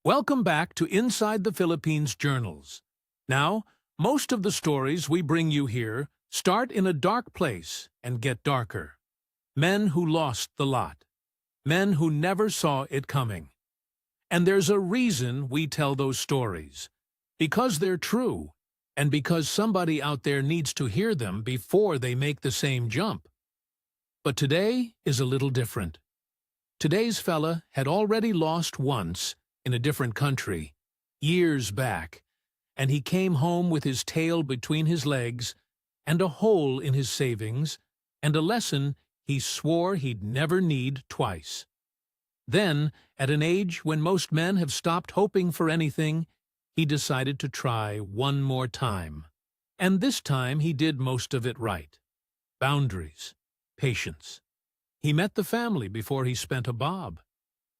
Welcome back to Inside the Philippines Journals. Now, most of the stories we bring you here start in a dark place and get darker. Men who lost the lot. Men who never saw it coming. And there's a reason we tell those stories. Because they're true, and because somebody out there needs to hear them before they make the same jump. But today is a little different. Today's fella had already lost once in a different country, years back, and he came home with his tail between his legs and a hole in his savings and a lesson he swore he'd never need twice. Then, at an age when most men have stopped hoping for anything, he decided to try one more time. And this time he did most of it right. Boundaries. Patience. He met the family before he spent a bob.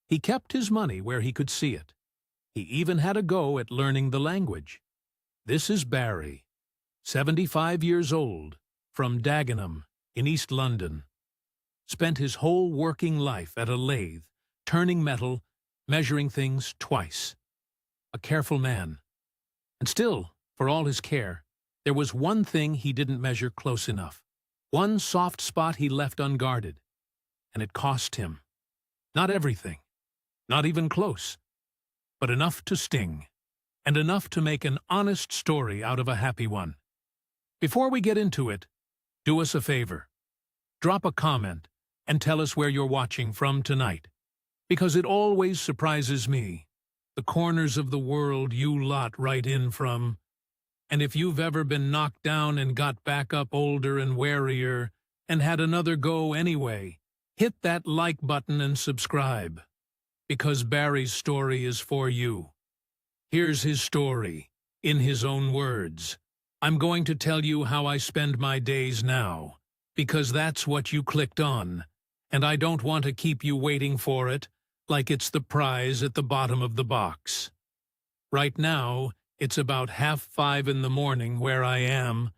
He kept his money where he could see it. He even had a go at learning the language. This is Barry, 75 years old, from Dagenham in East London. Spent his whole working life at a lathe, turning metal, measuring things twice. A careful man. And still, for all his care, there was one thing he didn't measure close enough. One soft spot he left unguarded. And it cost him. Not everything. Not even close. But enough to sting. And enough to make an honest story out of a happy one. Before we get into it, do us a favor. Drop a comment and tell us where you're watching from tonight. Because it always surprises me, the corners of the world you lot write in from. And if you've ever been knocked down and got back up older and warier and had another go anyway, hit that like button and subscribe. Because Barry's story is for you. Here's his story, in his own words. I'm going to tell you how I spend my days now, because that's what you clicked on, and I don't want to keep you waiting for it like it's the prize at the bottom of the box. Right now, it's about 5:30 in the morning where I am,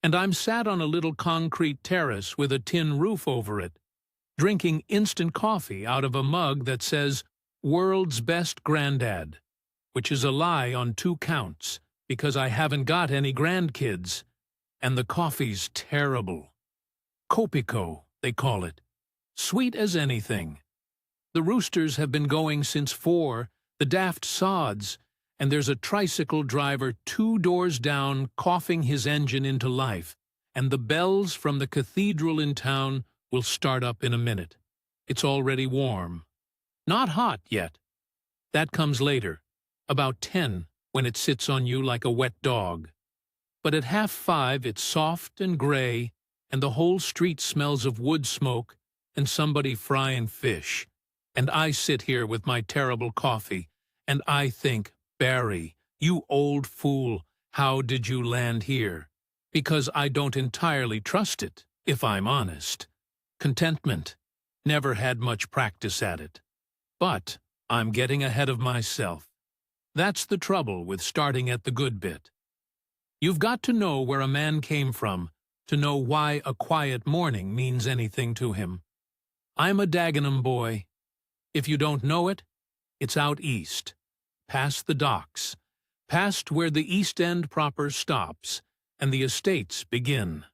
and I'm sat on a little concrete terrace with a tin roof over it, drinking instant coffee out of a mug that says, World's Best Granddad, which is a lie on 2 counts, because I haven't got any grandkids, and the coffee's terrible. Kopiko, they call it. Sweet as anything. The roosters have been going since 4, the daft sods, and there's a tricycle driver 2 doors down coughing his engine into life, and the bells from the cathedral in town will start up in a minute. It's already warm. Not hot yet. That comes later, about 10, when it sits on you like a wet dog. But at 5:30 it's soft and gray, and the whole street smells of wood smoke and somebody frying fish. And I sit here with my terrible coffee, and I think, Barry, you old fool, how did you land here? Because I don't entirely trust it, if I'm honest. Contentment. Never had much practice at it. But I'm getting ahead of myself. That's the trouble with starting at the good bit. You've got to know where a man came from to know why a quiet morning means anything to him. I'm a Dagenham boy. If you don't know it, it's out east, past the docks, past where the East End proper stops and the estates begin.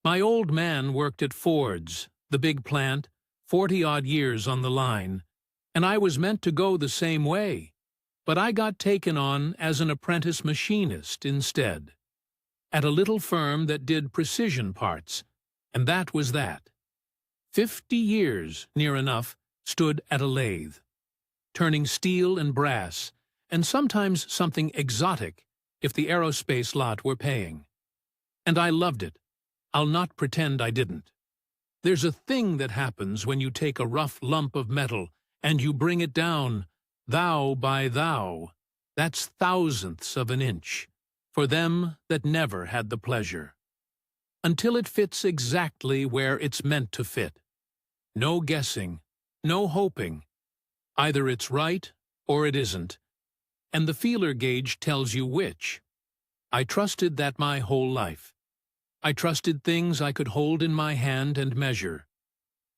My old man worked at Ford's, the big plant, 40-odd years on the line, and I was meant to go the same way, but I got taken on as an apprentice machinist instead, at a little firm that did precision parts, and that was that. 50 years, near enough, stood at a lathe, turning steel and brass, and sometimes something exotic if the aerospace lot were paying. And I loved it. I'll not pretend I didn't. There's a thing that happens when you take a rough lump of metal and you bring it down, thou by thou. That's thousandths of an inch, for them that never had the pleasure. Until it fits exactly where it's meant to fit. No guessing, no hoping. Either it's right or it isn't, and the feeler gauge tells you which. I trusted that my whole life. I trusted things I could hold in my hand and measure.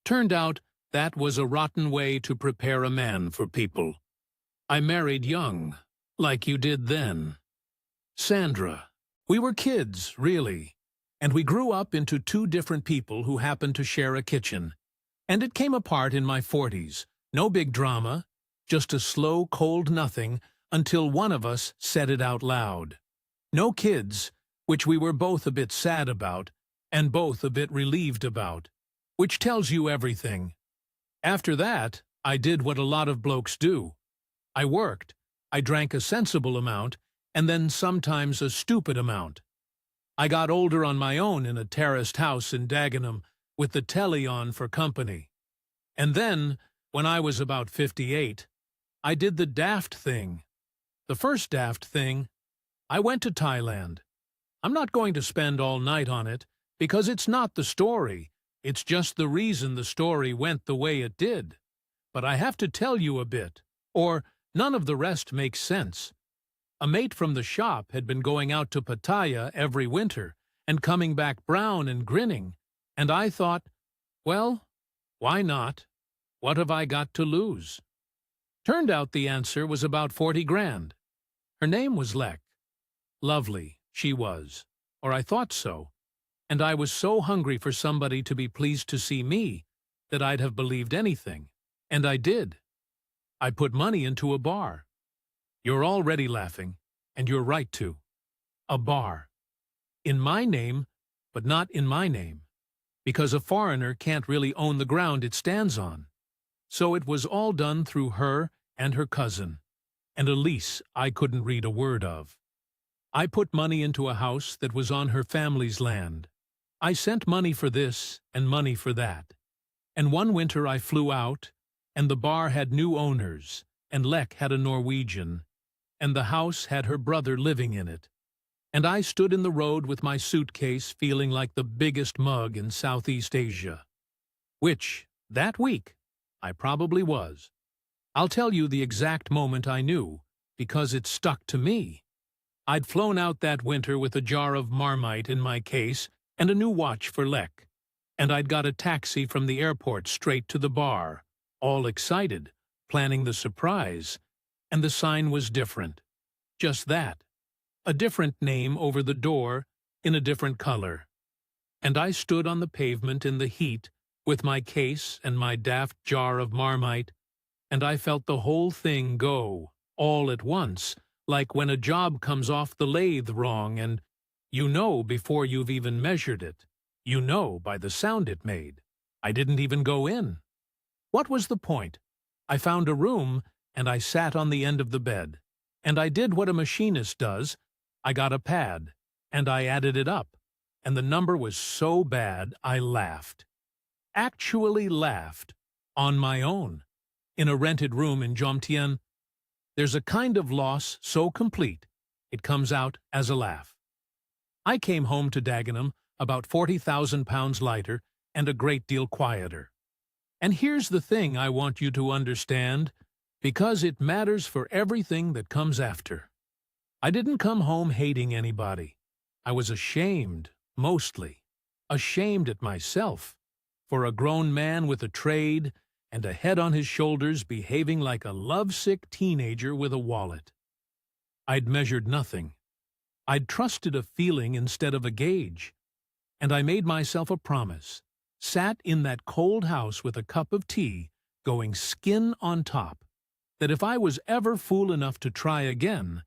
Turned out that was a rotten way to prepare a man for people. I married young, like you did then. Sandra. We were kids, really. And we grew up into two different people who happened to share a kitchen. And it came apart in my 40s. No big drama, just a slow, cold nothing until one of us said it out loud. No kids, which we were both a bit sad about, and both a bit relieved about, which tells you everything. After that, I did what a lot of blokes do. I worked, I drank a sensible amount, and then sometimes a stupid amount. I got older on my own in a terraced house in Dagenham with the telly on for company. And then, when I was about 58, I did the daft thing. The first daft thing, I went to Thailand. I'm not going to spend all night on it, because it's not the story, it's just the reason the story went the way it did. But I have to tell you a bit, or none of the rest makes sense. A mate from the shop had been going out to Pattaya every winter and coming back brown and grinning, and I thought, well, why not? What have I got to lose? Turned out the answer was about 40 grand. Her name was Lek. Lovely, she was, or I thought so, and I was so hungry for somebody to be pleased to see me that I'd have believed anything, and I did. I put money into a bar. You're already laughing, and you're right to. A bar. In my name, but not in my name, because a foreigner can't really own the ground it stands on. So it was all done through her and her cousin, and a lease I couldn't read a word of. I put money into a house that was on her family's land. I sent money for this and money for that. And one winter I flew out, and the bar had new owners, and Lek had a Norwegian, and the house had her brother living in it. And I stood in the road with my suitcase feeling like the biggest mug in Southeast Asia. Which, that week, I probably was. I'll tell you the exact moment I knew, because it stuck to me. I'd flown out that winter with a jar of Marmite in my case and a new watch for Lek, and I'd got a taxi from the airport straight to the bar, all excited, planning the surprise, and the sign was different. Just that. A different name over the door, in a different color. And I stood on the pavement in the heat with my case and my daft jar of Marmite, and I felt the whole thing go, all at once, like when a job comes off the lathe wrong and you know before you've even measured it. You know by the sound it made. I didn't even go in. What was the point? I found a room, and I sat on the end of the bed. And I did what a machinist does. I got a pad, and I added it up. And the number was so bad, I laughed. Actually laughed. On my own. In a rented room in Jomtien. There's a kind of loss so complete, it comes out as a laugh. I came home to Dagenham about 40,000 pounds lighter and a great deal quieter. And here's the thing I want you to understand, because it matters for everything that comes after. I didn't come home hating anybody. I was ashamed, mostly. Ashamed at myself, for a grown man with a trade and a head on his shoulders behaving like a lovesick teenager with a wallet. I'd measured nothing. I'd trusted a feeling instead of a gauge. And I made myself a promise, sat in that cold house with a cup of tea, going skin on top, that if I was ever fool enough to try again,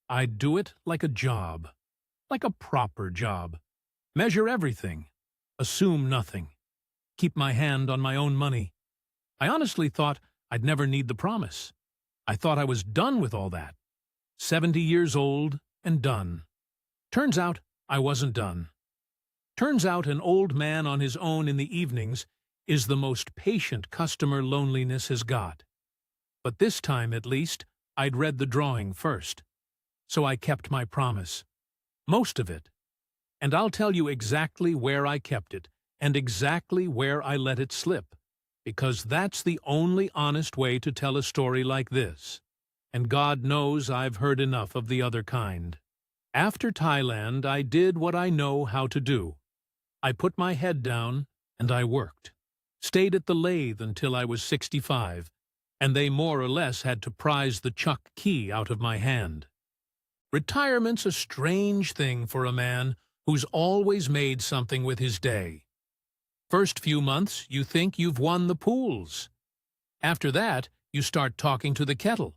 I'd do it like a job, like a proper job. Measure everything, assume nothing, keep my hand on my own money. I honestly thought I'd never need the promise. I thought I was done with all that. 70 years old and done. Turns out I wasn't done. Turns out an old man on his own in the evenings is the most patient customer loneliness has got. But this time, at least, I'd read the drawing first. So I kept my promise. Most of it. And I'll tell you exactly where I kept it, and exactly where I let it slip, because that's the only honest way to tell a story like this. And God knows I've heard enough of the other kind. After Thailand, I did what I know how to do. I put my head down, and I worked. Stayed at the lathe until I was 65, and they more or less had to prise the chuck key out of my hand. Retirement's a strange thing for a man who's always made something with his day. First few months, you think you've won the pools. After that, you start talking to the kettle.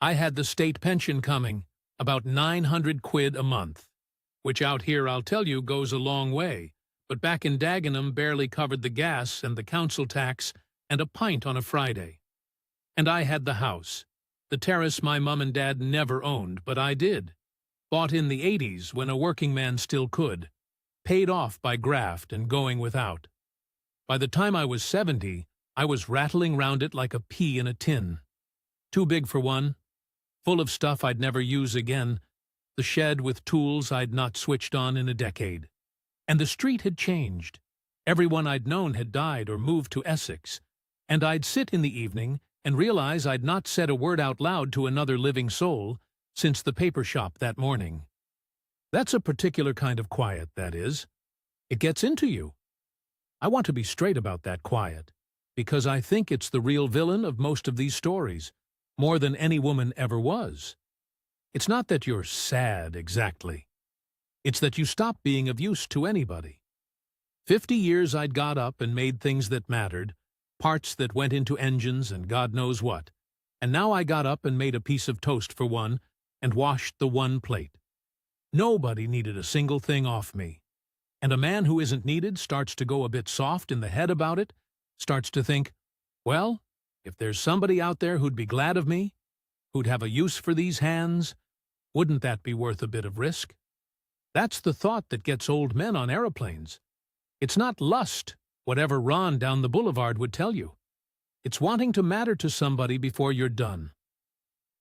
I had the state pension coming, about 900 quid a month, which out here I'll tell you goes a long way, but back in Dagenham barely covered the gas and the council tax and a pint on a Friday. And I had the house, the terrace my mum and dad never owned, but I did. Bought in the 80s when a working man still could. Paid off by graft and going without. By the time I was 70, I was rattling round it like a pea in a tin. Too big for one, full of stuff I'd never use again, the shed with tools I'd not switched on in a decade. And the street had changed. Everyone I'd known had died or moved to Essex, and I'd sit in the evening and realize I'd not said a word out loud to another living soul since the paper shop that morning. That's a particular kind of quiet, that is. It gets into you. I want to be straight about that quiet, because I think it's the real villain of most of these stories, more than any woman ever was. It's not that you're sad, exactly. It's that you stop being of use to anybody. 50 years I'd got up and made things that mattered, parts that went into engines and God knows what, and now I got up and made a piece of toast for one and washed the one plate. Nobody needed a single thing off me. And a man who isn't needed starts to go a bit soft in the head about it, starts to think, well, if there's somebody out there who'd be glad of me, who'd have a use for these hands, wouldn't that be worth a bit of risk? That's the thought that gets old men on aeroplanes. It's not lust, whatever Ron down the boulevard would tell you. It's wanting to matter to somebody before you're done.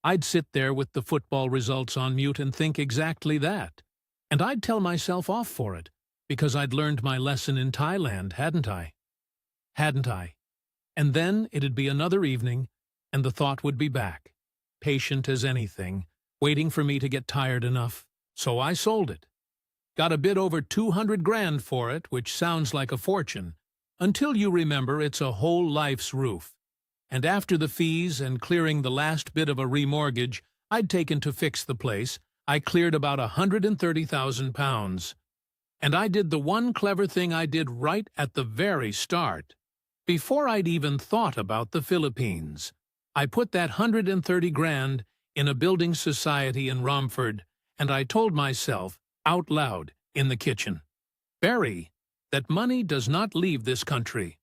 I'd sit there with the football results on mute and think exactly that. And I'd tell myself off for it, because I'd learned my lesson in Thailand, hadn't I? Hadn't I? And then it'd be another evening, and the thought would be back, patient as anything, waiting for me to get tired enough. So I sold it. Got a bit over 200 grand for it, which sounds like a fortune, until you remember it's a whole life's roof. And after the fees and clearing the last bit of a remortgage I'd taken to fix the place, I cleared about £130,000. And I did the one clever thing I did right at the very start. Before I'd even thought about the Philippines, I put that 130 grand in a building society in Romford, and I told myself, out loud, in the kitchen, Barry, that money does not leave this country.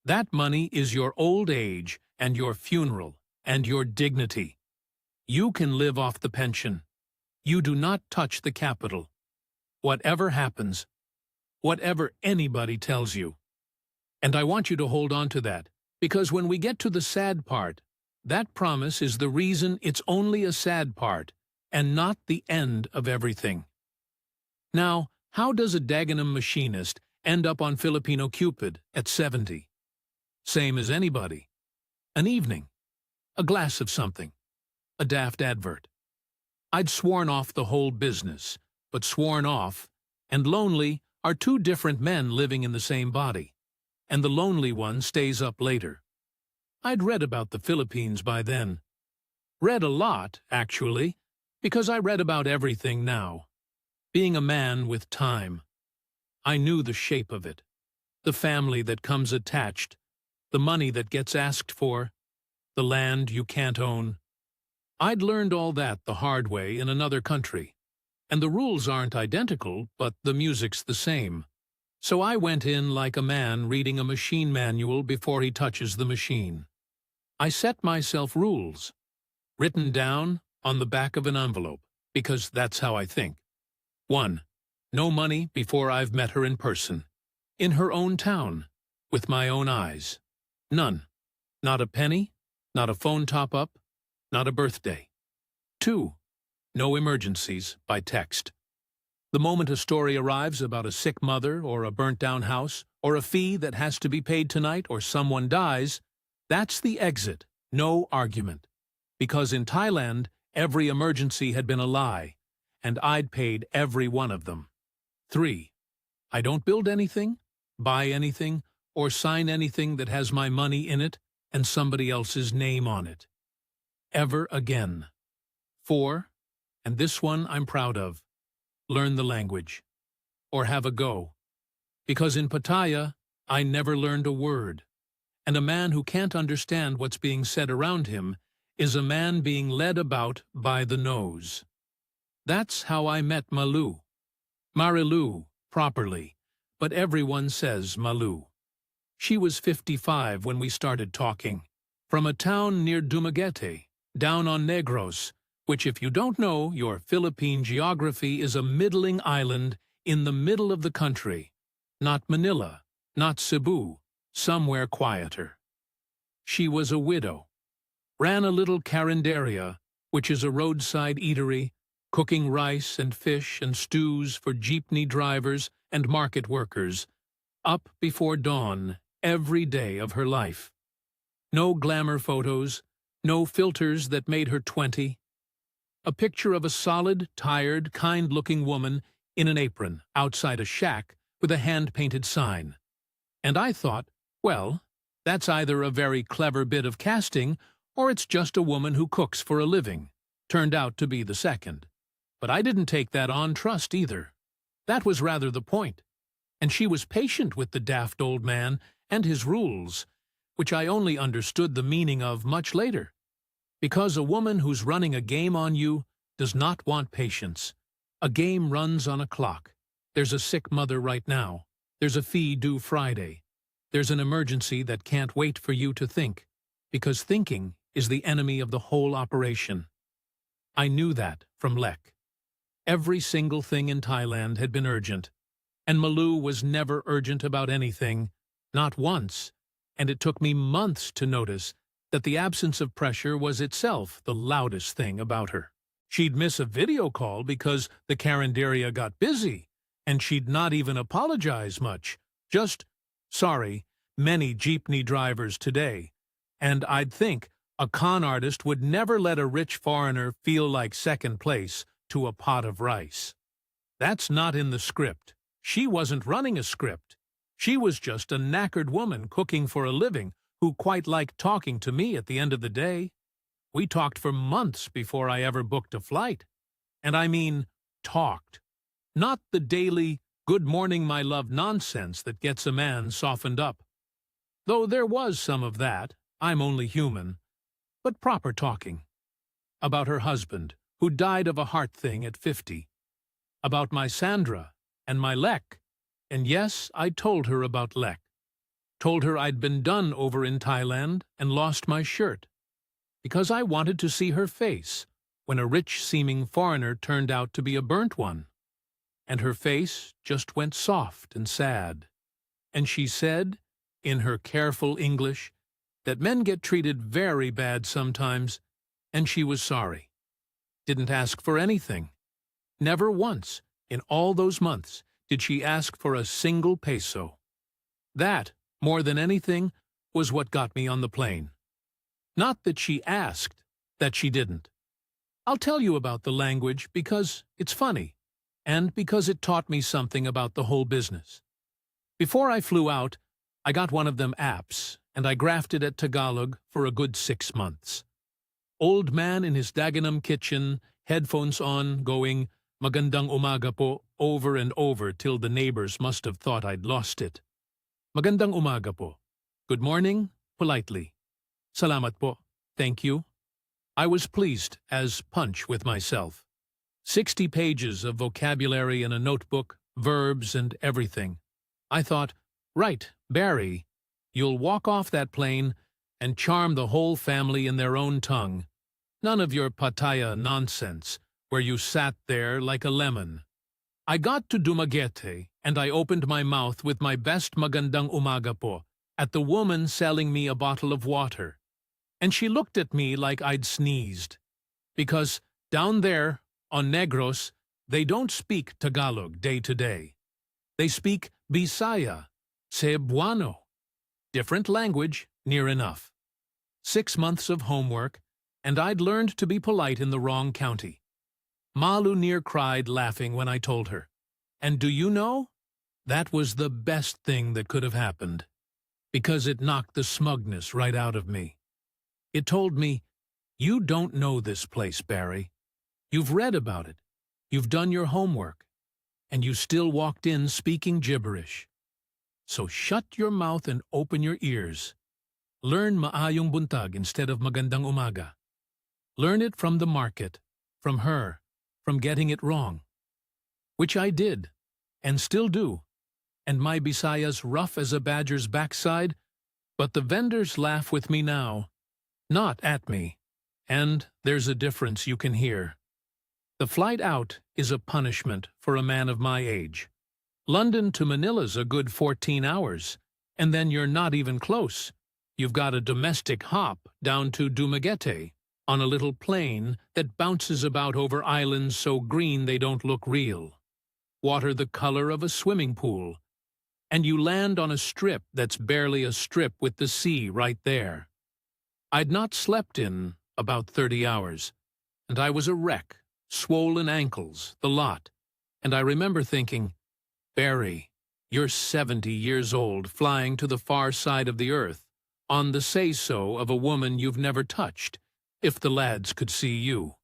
That money is your old age and your funeral and your dignity. You can live off the pension. You do not touch the capital. Whatever happens, whatever anybody tells you. And I want you to hold on to that, because when we get to the sad part, that promise is the reason it's only a sad part and not the end of everything. Now, how does a Dagenham machinist end up on Filipino Cupid at 70? Same as anybody. An evening. A glass of something. A daft advert. I'd sworn off the whole business, but sworn off and lonely are two different men living in the same body, and the lonely one stays up later. I'd read about the Philippines by then. Read a lot, actually, because I read about everything now. Being a man with time, I knew the shape of it, the family that comes attached, the money that gets asked for, the land you can't own. I'd learned all that the hard way in another country, and the rules aren't identical, but the music's the same. So I went in like a man reading a machine manual before he touches the machine. I set myself rules, written down on the back of an envelope, because that's how I think. 1. No money before I've met her in person, in her own town, with my own eyes. None. Not a penny, not a phone top-up, not a birthday. 2. No emergencies by text. The moment a story arrives about a sick mother or a burnt-down house or a fee that has to be paid tonight or someone dies, that's the exit, no argument. Because in Thailand, every emergency had been a lie, and I'd paid every one of them. 3. I don't build anything, buy anything, or sign anything that has my money in it and somebody else's name on it. Ever again. 4, and this one I'm proud of, learn the language. Or have a go. Because in Pattaya, I never learned a word. And a man who can't understand what's being said around him is a man being led about by the nose. That's how I met Malu. Marilu, properly, but everyone says Malu. She was 55 when we started talking, from a town near Dumaguete, down on Negros, which, if you don't know your Philippine geography, is a middling island in the middle of the country. Not Manila, not Cebu, somewhere quieter. She was a widow, ran a little carinderia, which is a roadside eatery, cooking rice and fish and stews for jeepney drivers and market workers, up before dawn every day of her life. No glamour photos, no filters that made her 20. A picture of a solid, tired, kind-looking woman in an apron outside a shack with a hand-painted sign. And I thought, well, that's either a very clever bit of casting or it's just a woman who cooks for a living. Turned out to be the second. But I didn't take that on trust either. That was rather the point. And she was patient with the daft old man and his rules, which I only understood the meaning of much later. Because a woman who's running a game on you does not want patience. A game runs on a clock. There's a sick mother right now. There's a fee due Friday. There's an emergency that can't wait for you to think, because thinking is the enemy of the whole operation. I knew that from Lek. Every single thing in Thailand had been urgent, and Malu was never urgent about anything, not once, and it took me months to notice that the absence of pressure was itself the loudest thing about her. She'd miss a video call because the carinderia got busy, and she'd not even apologize much, just, sorry, many jeepney drivers today. And I'd think a con artist would never let a rich foreigner feel like second place to a pot of rice. That's not in the script. She wasn't running a script. She was just a knackered woman cooking for a living who quite liked talking to me at the end of the day. We talked for months before I ever booked a flight. And I mean, talked. Not the daily, good morning, my love nonsense that gets a man softened up. Though there was some of that, I'm only human, but proper talking. About her husband, who died of a heart thing at 50. About my Sandra and my Lek. And yes, I told her about Lek. Told her I'd been done over in Thailand and lost my shirt. Because I wanted to see her face when a rich-seeming foreigner turned out to be a burnt one. And her face just went soft and sad. And she said, in her careful English, that men get treated very bad sometimes, and she was sorry. Didn't ask for anything. Never once, in all those months, did she ask for a single peso. That, more than anything, was what got me on the plane. Not that she asked, that she didn't. I'll tell you about the language because it's funny, and because it taught me something about the whole business. Before I flew out, I got one of them apps, and I grafted at Tagalog for a good 6 months. Old man in his Dagenham kitchen, headphones on, going, "Magandang umaga po," over and over till the neighbors must have thought I'd lost it. "Magandang umaga po." Good morning, politely. "Salamat po," thank you. I was pleased as punch with myself. 60 pages of vocabulary in a notebook, verbs and everything. I thought, right, Barry, you'll walk off that plane and charm the whole family in their own tongue. None of your Pattaya nonsense, where you sat there like a lemon. I got to Dumaguete, and I opened my mouth with my best magandang umaga po at the woman selling me a bottle of water. And she looked at me like I'd sneezed. Because down there, on Negros, they don't speak Tagalog day to day. They speak Bisaya, Cebuano. Different language, near enough. 6 months of homework, and I'd learned to be polite in the wrong county. Malu near cried laughing when I told her. And do you know? That was the best thing that could have happened. because it knocked the smugness right out of me. It told me, "You don't know this place, Barry. You've read about it. You've done your homework. And you still walked in speaking gibberish. So shut your mouth and open your ears. Learn maayong buntag instead of magandang umaga. Learn it from the market, from her, from getting it wrong." Which I did, and still do. And my Bisaya's rough as a badger's backside, but the vendors laugh with me now, not at me. And there's a difference you can hear. The flight out is a punishment for a man of my age. London to Manila's a good 14 hours, and then you're not even close. You've got a domestic hop down to Dumaguete on a little plane that bounces about over islands so green they don't look real. Water the color of a swimming pool. And you land on a strip that's barely a strip with the sea right there. I'd not slept in about 30 hours, and I was a wreck, swollen ankles, the lot. And I remember thinking, "Barry, you're 70 years old, flying to the far side of the earth, on the say-so of a woman you've never touched, if the lads could see you."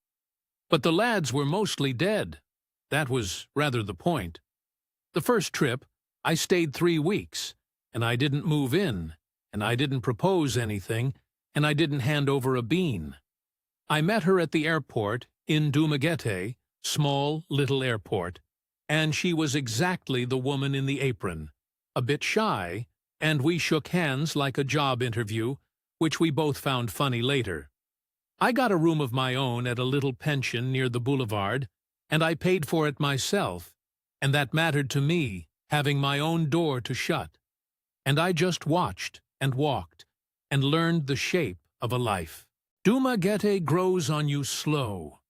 But the lads were mostly dead. That was rather the point. The first trip, I stayed 3 weeks, and I didn't move in, and I didn't propose anything, and I didn't hand over a bean. I met her at the airport in Dumaguete, small little airport, and she was exactly the woman in the apron, a bit shy, and we shook hands like a job interview, which we both found funny later. I got a room of my own at a little pension near the boulevard, and I paid for it myself, and that mattered to me, having my own door to shut. And I just watched and walked and learned the shape of a life. Dumaguete grows on you slow.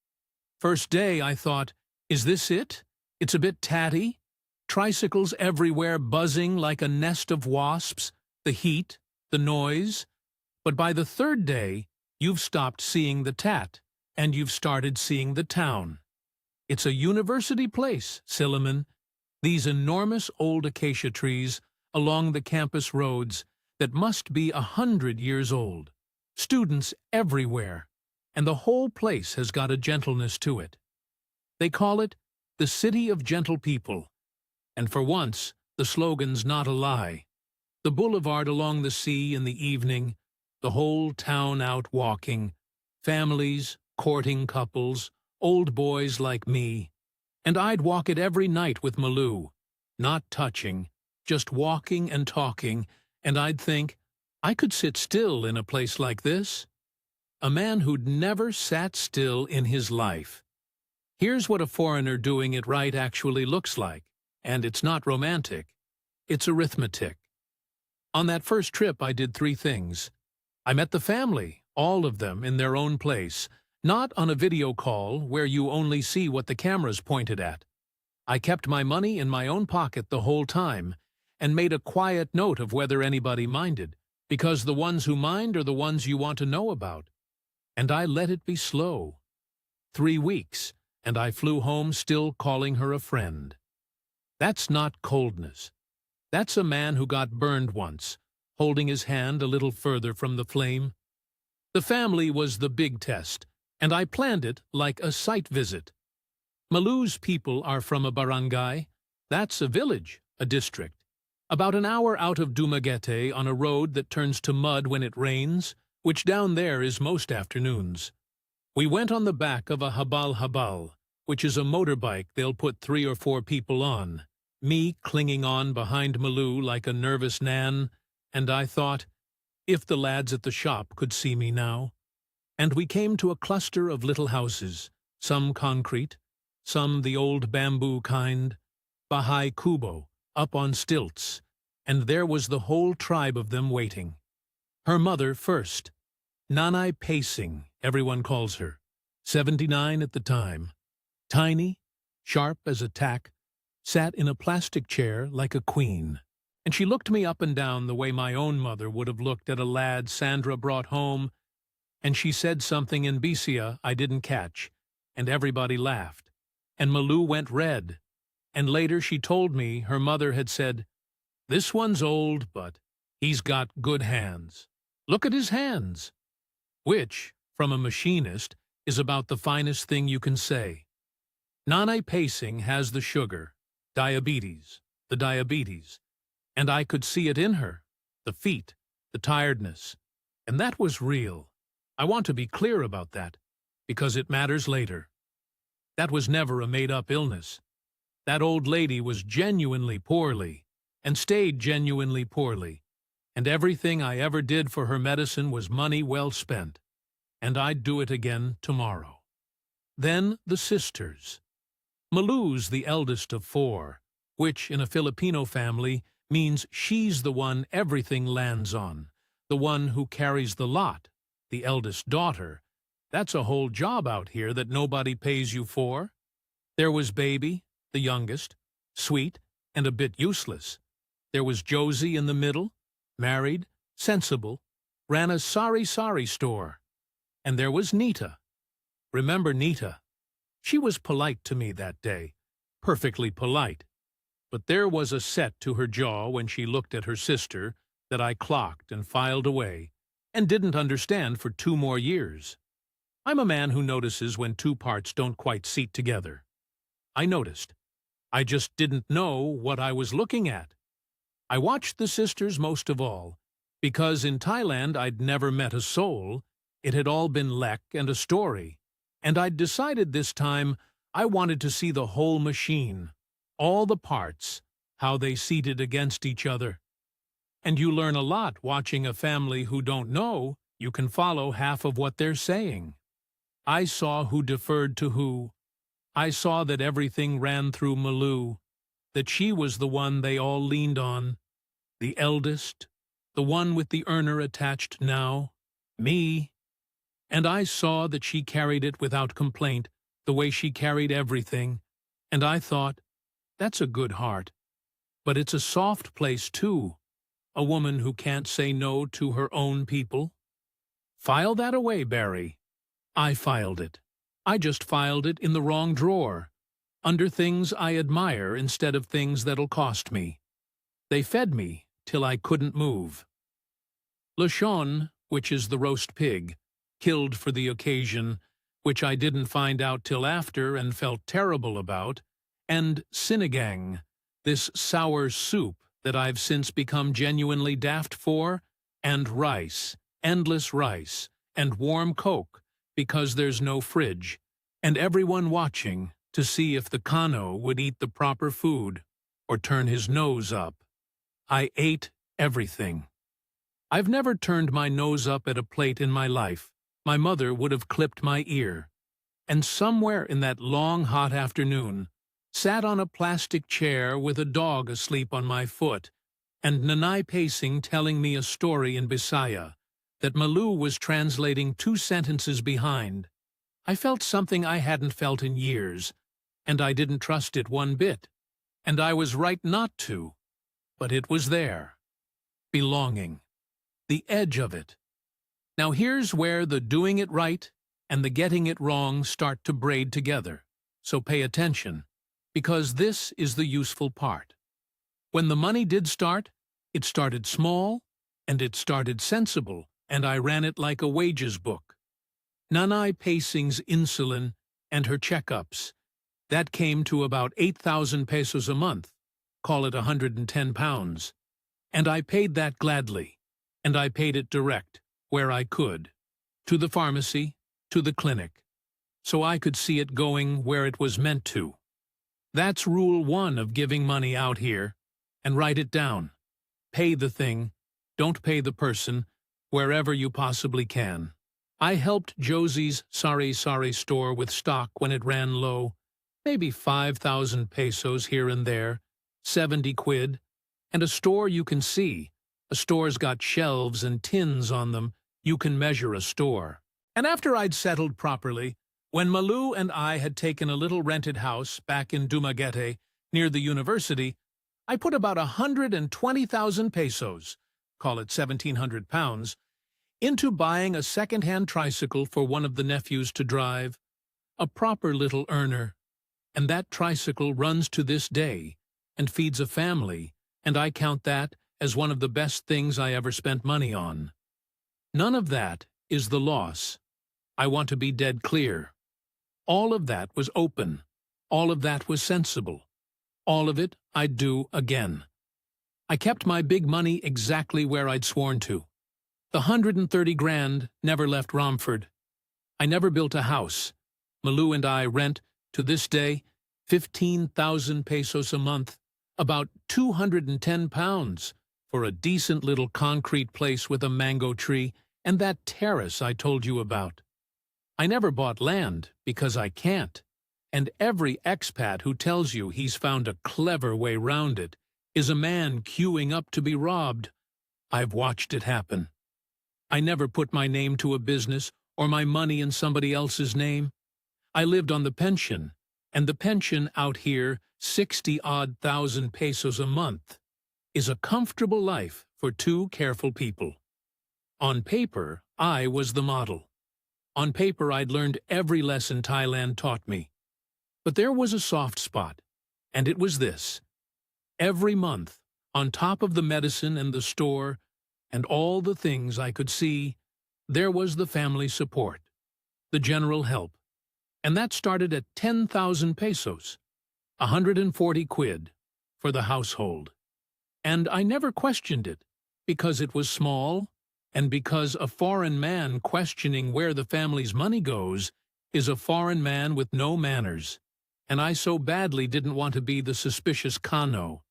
First day I thought, is this it? It's a bit tatty. Tricycles everywhere buzzing like a nest of wasps, the heat, the noise. But by the third day, you've stopped seeing the tat, and you've started seeing the town. It's a university place, Silliman. These enormous old acacia trees along the campus roads that must be 100 years old. Students everywhere, and the whole place has got a gentleness to it. They call it the City of Gentle People, and for once, the slogan's not a lie. The boulevard along the sea in the evening, the whole town out walking, families, courting couples, old boys like me. And I'd walk it every night with Malou, not touching, just walking and talking, and I'd think, I could sit still in a place like this. A man who'd never sat still in his life. Here's what a foreigner doing it right actually looks like, and it's not romantic. It's arithmetic. On that first trip I did 3 things. I met the family, all of them in their own place, not on a video call where you only see what the camera's pointed at. I kept my money in my own pocket the whole time, and made a quiet note of whether anybody minded, because the ones who mind are the ones you want to know about. And I let it be slow. 3 weeks, and I flew home still calling her a friend. That's not coldness. That's a man who got burned once, holding his hand a little further from the flame. The family was the big test, and I planned it like a site visit. Malou's people are from a barangay. That's a village, a district. About an hour out of Dumaguete on a road that turns to mud when it rains, which down there is most afternoons. We went on the back of a habal, which is a motorbike they'll put 3 or 4 people on, me clinging on behind Malou like a nervous Nan, and I thought, if the lads at the shop could see me now. And we came to a cluster of little houses, some concrete, some the old bamboo kind, bahay kubo, up on stilts, and there was the whole tribe of them waiting. Her mother first, Nanay Pacing, everyone calls her, 79 at the time. Tiny, sharp as a tack, sat in a plastic chair like a queen. And she looked me up and down the way my own mother would have looked at a lad Sandra brought home, and she said something in Bisaya I didn't catch, and everybody laughed. And Malou went red. And later she told me her mother had said, "This one's old, but He's got good hands. Look at his hands. Which, from a machinist, is about the finest thing you can say. Nanay Pacing has the sugar, diabetes, the diabetes, and I could see it in her, the feet, the tiredness, and that was real. I want to be clear about that, because it matters later. That was never a made-up illness. That old lady was genuinely poorly, and stayed genuinely poorly, and everything I ever did for her medicine was money well spent, and I'd do it again tomorrow. Then the sisters. Malu's the eldest of 4, which in a Filipino family means she's the one everything lands on, the one who carries the lot, the eldest daughter. That's a whole job out here that nobody pays you for. There was Baby, the youngest, sweet and a bit useless. There was Josie in the middle, married, sensible, ran a sari-sari store. And there was Nita. Remember Nita? She was polite to me that day, perfectly polite. But there was a set to her jaw when she looked at her sister that I clocked and filed away, and didn't understand for 2 more years. I'm a man who notices when 2 parts don't quite seat together. I noticed. I just didn't know what I was looking at. I watched the sisters most of all, because in Thailand I'd never met a soul. It had all been lek and a story, and I'd decided this time I wanted to see the whole machine, all the parts, how they seated against each other. And you learn a lot watching a family who don't know. You can follow half of what they're saying. I saw who deferred to who. I saw that everything ran through Malu, that she was the one they all leaned on, the eldest, the one with the earner attached now, me. And I saw that she carried it without complaint, the way she carried everything, and I thought, that's a good heart. But it's a soft place, too, a woman who can't say no to her own people. File that away, Barry. I filed it. I just filed it in the wrong drawer, under things I admire instead of things that'll cost me. They fed me till I couldn't move. Lechon, which is the roast pig, killed for the occasion, which I didn't find out till after and felt terrible about, and sinigang, this sour soup that I've since become genuinely daft for, and rice, endless rice, and warm Coke, because there's no fridge, and everyone watching to see if the Kano would eat the proper food or turn his nose up. I ate everything. I've never turned my nose up at a plate in my life. My mother would have clipped my ear. And somewhere in that long, hot afternoon, sat on a plastic chair with a dog asleep on my foot, and Nanay Pacing telling me a story in Bisaya that Malu was translating 2 sentences behind. I felt something I hadn't felt in years, and I didn't trust it one bit. And I was right not to. But it was there. Belonging. The edge of it. Now here's where the doing it right and the getting it wrong start to braid together. So pay attention, because this is the useful part. When the money did start, it started small, and it started sensible, and I ran it like a wages book. Nanay Pacing's insulin and her checkups, that came to about 8,000 pesos a month, call it 110 pounds. And I paid that gladly, and I paid it direct, where I could, to the pharmacy, to the clinic, so I could see it going where it was meant to. That's rule 1 of giving money out here, and write it down. Pay the thing, don't pay the person, wherever you possibly can. I helped Josie's sari-sari store with stock when it ran low, maybe 5,000 pesos here and there, 70 quid, and a store you can see. A store's got shelves and tins on them. You can measure a store. And after I'd settled properly, when Malu and I had taken a little rented house back in Dumaguete, near the university, I put about 120,000 pesos, call it 1,700 pounds, into buying a second-hand tricycle for one of the nephews to drive, a proper little earner. And that tricycle runs to this day and feeds a family, and I count that as one of the best things I ever spent money on. None of that is the loss. I want to be dead clear. All of that was open. All of that was sensible. All of it I'd do again. I kept my big money exactly where I'd sworn to. The 130 grand never left Romford. I never built a house. Malou and I rent, to this day, 15,000 pesos a month, about 210 pounds, for a decent little concrete place with a mango tree and that terrace I told you about. I never bought land because I can't, and every expat who tells you he's found a clever way round it is a man queuing up to be robbed. I've watched it happen. I never put my name to a business or my money in somebody else's name. I lived on the pension, and the pension out here, 60-odd thousand pesos a month, is a comfortable life for two careful people. On paper, I was the model. On paper, I'd learned every lesson Thailand taught me. But there was a soft spot, and it was this. Every month, on top of the medicine and the store, and all the things I could see, there was the family support, the general help. And that started at 10,000 pesos, 140 quid, for the household. And I never questioned it, because it was small, and because a foreign man questioning where the family's money goes is a foreign man with no manners, and I so badly didn't want to be the suspicious Kano,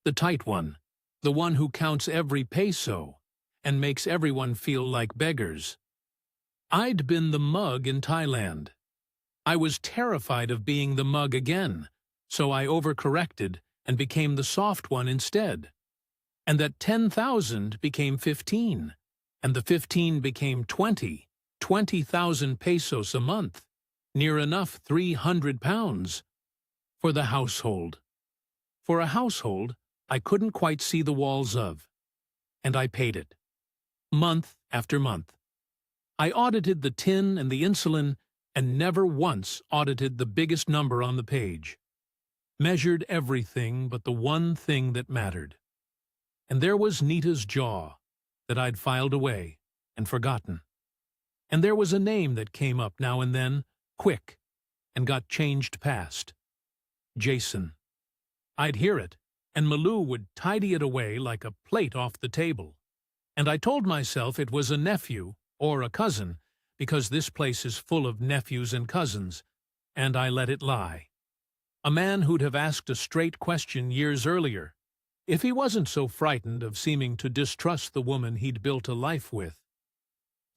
the tight one, the one who counts every peso and makes everyone feel like beggars. I'd been the mug in Thailand. I was terrified of being the mug again, so I overcorrected and became the soft one instead. And that 10,000 became 15, and the 15 became 20,000 pesos a month, near enough 300 pounds, for the household. For a household I couldn't quite see the walls of, and I paid it, month after month. I audited the tin and the insulin and never once audited the biggest number on the page. Measured everything but the one thing that mattered. And there was Nita's jaw that I'd filed away and forgotten. And there was a name that came up now and then, quick, and got changed past. Jason. I'd hear it, and Malou would tidy it away like a plate off the table. And I told myself it was a nephew or a cousin, because this place is full of nephews and cousins, and I let it lie. A man who'd have asked a straight question years earlier, if he wasn't so frightened of seeming to distrust the woman he'd built a life with.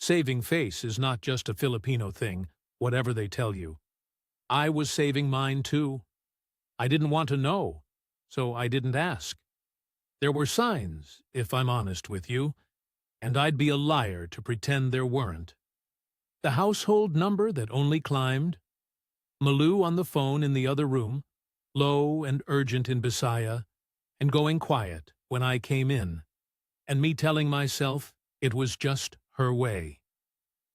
Saving face is not just a Filipino thing, whatever they tell you. I was saving mine too. I didn't want to know, so I didn't ask. There were signs, if I'm honest with you, and I'd be a liar to pretend there weren't. The household number that only climbed, Malou on the phone in the other room, low and urgent in Bisaya, and going quiet when I came in, and me telling myself it was just her way.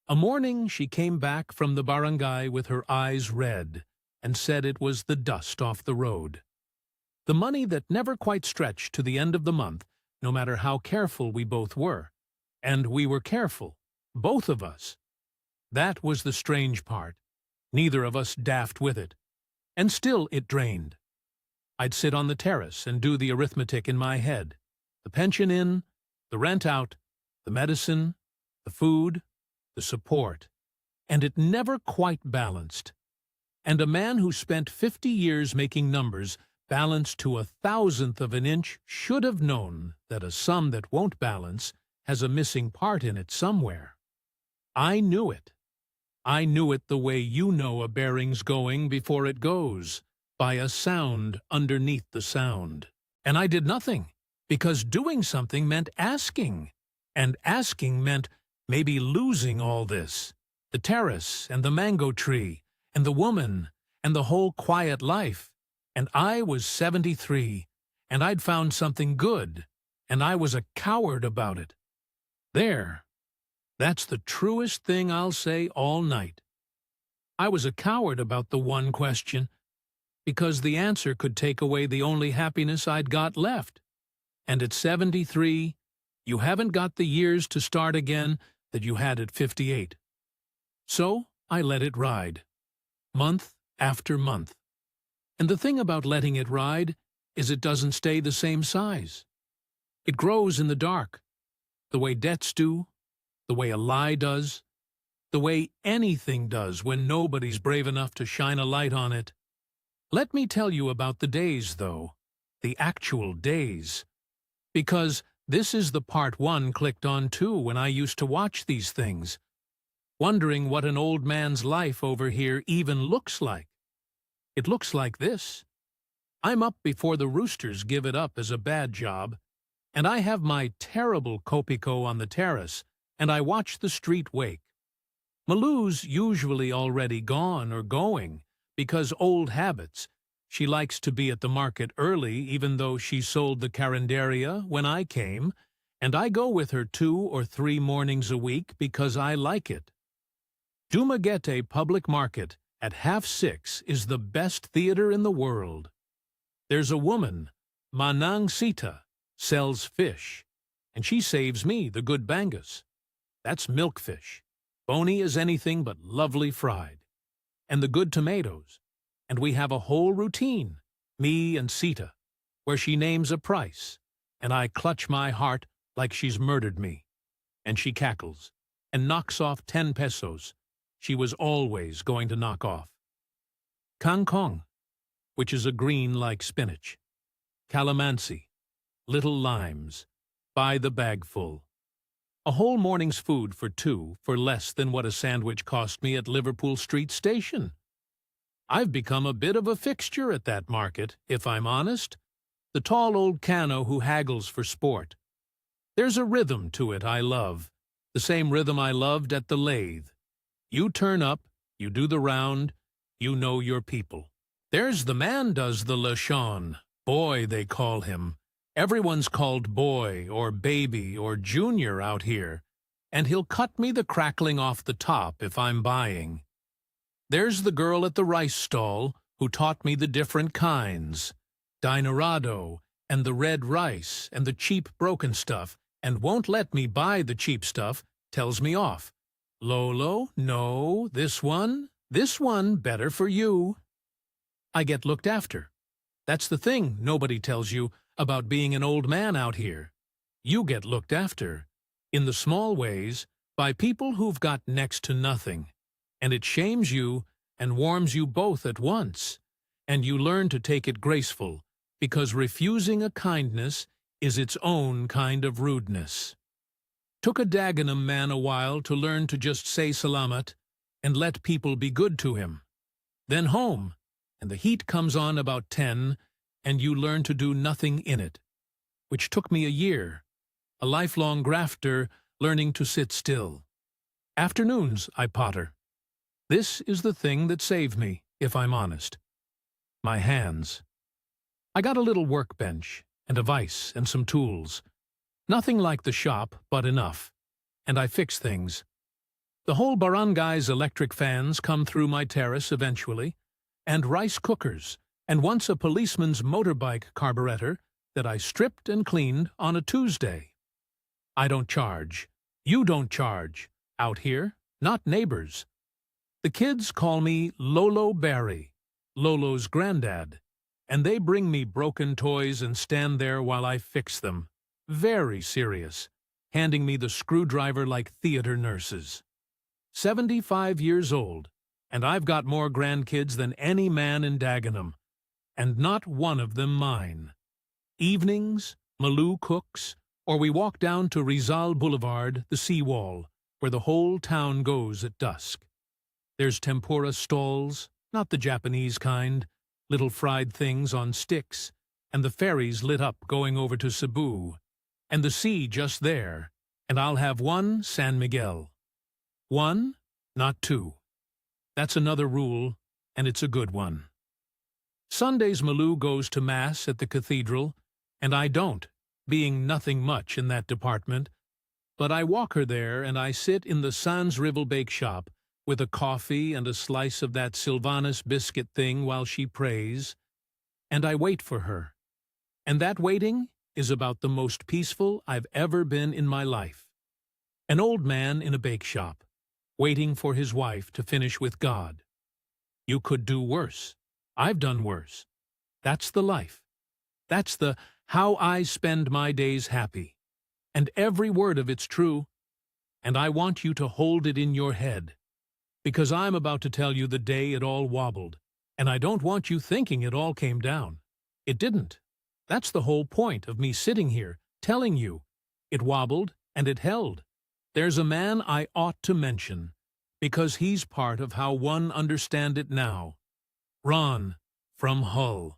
A morning she came back from the barangay with her eyes red and said it was the dust off the road. The money that never quite stretched to the end of the month, no matter how careful we both were. And we were careful, both of us. That was the strange part. Neither of us daft with it. And still it drained. I'd sit on the terrace and do the arithmetic in my head. The pension in, the rent out, the medicine, the food, the support. And it never quite balanced. And a man who spent 50 years making numbers balanced to 1,000th of an inch should have known that a sum that won't balance has a missing part in it somewhere. I knew it. I knew it the way you know a bearing's going before it goes, by a sound underneath the sound. And I did nothing, because doing something meant asking, and asking meant maybe losing all this, the terrace and the mango tree, and the woman, and the whole quiet life. And I was 73, and I'd found something good, and I was a coward about it. There. That's the truest thing I'll say all night. I was a coward about the one question, because the answer could take away the only happiness I'd got left. And at 73, you haven't got the years to start again that you had at 58. So I let it ride, month after month. And the thing about letting it ride is it doesn't stay the same size. It grows in the dark, the way debts do, the way a lie does, the way anything does when nobody's brave enough to shine a light on it. Let me tell you about the days, though, the actual days. Because this is the part one clicked on too when I used to watch these things, wondering what an old man's life over here even looks like. It looks like this. I'm up before the roosters give it up as a bad job, and I have my terrible Kopiko on the terrace, and I watch the street wake. Malou's usually already gone or going, because old habits. She likes to be at the market early, even though she sold the carinderia when I came, and I go with her 2 or 3 mornings a week because I like it. Dumaguete Public Market at 5:30 is the best theater in the world. There's a woman, Manang Sita, sells fish, and she saves me the good bangus. That's milkfish, bony as anything but lovely fried. And the good tomatoes. And we have a whole routine, me and Sita, where she names a price, and I clutch my heart like she's murdered me. And she cackles, and knocks off 10 pesos. She was always going to knock off. Kangkong, which is a green like spinach. Calamansi, little limes, by the bagful. A whole morning's food for 2 for less than what a sandwich cost me at Liverpool Street Station. I've become a bit of a fixture at that market, if I'm honest. The tall old cano who haggles for sport. There's a rhythm to it I love, the same rhythm I loved at the lathe. You turn up, you do the round, you know your people. There's the man does the Lechon. Boy, they call him. Everyone's called boy or baby or junior out here, and he'll cut me the crackling off the top if I'm buying. There's the girl at the rice stall who taught me the different kinds, Dinarado and the red rice and the cheap broken stuff, and won't let me buy the cheap stuff, tells me off. Lolo, no, this one, better for you. I get looked after. That's the thing nobody tells you about being an old man out here. You get looked after, in the small ways, by people who've got next to nothing. And it shames you and warms you both at once, and you learn to take it graceful, because refusing a kindness is its own kind of rudeness. Took a Dagenham man a while to learn to just say salamat and let people be good to him. Then home, and the heat comes on about 10, and you learn to do nothing in it, which took me a year, a lifelong grafter learning to sit still. Afternoons I potter. This is the thing that saved me, if I'm honest. My hands. I got a little workbench, and a vise, and some tools. Nothing like the shop, but enough. And I fix things. The whole barangay's electric fans come through my terrace eventually, and rice cookers, and once a policeman's motorbike carburetor that I stripped and cleaned on a Tuesday. I don't charge. You don't charge. Out here, not neighbors. The kids call me Lolo Barry, Lolo's granddad, and they bring me broken toys and stand there while I fix them. Very serious, handing me the screwdriver like theater nurses. 75 years old, and I've got more grandkids than any man in Dagenham, and not one of them mine. Evenings, Malou cooks, or we walk down to Rizal Boulevard, the seawall, where the whole town goes at dusk. There's tempura stalls, not the Japanese kind, little fried things on sticks, and the ferries lit up going over to Cebu, and the sea just there, and I'll have 1 San Miguel. 1, not 2. That's another rule, and it's a good one. Sundays Malou goes to Mass at the cathedral, and I don't, being nothing much in that department, but I walk her there and I sit in the Sans Rival bake shop with a coffee and a slice of that Sylvanus biscuit thing while she prays, and I wait for her. And that waiting is about the most peaceful I've ever been in my life. An old man in a bake shop, waiting for his wife to finish with God. You could do worse. I've done worse. That's the life. That's the how I spend my days happy. And every word of it's true. And I want you to hold it in your head. Because I'm about to tell you the day it all wobbled. And I don't want you thinking it all came down. It didn't. That's the whole point of me sitting here, telling you. It wobbled and it held. There's a man I ought to mention, because he's part of how one understand it now. Ron, from Hull.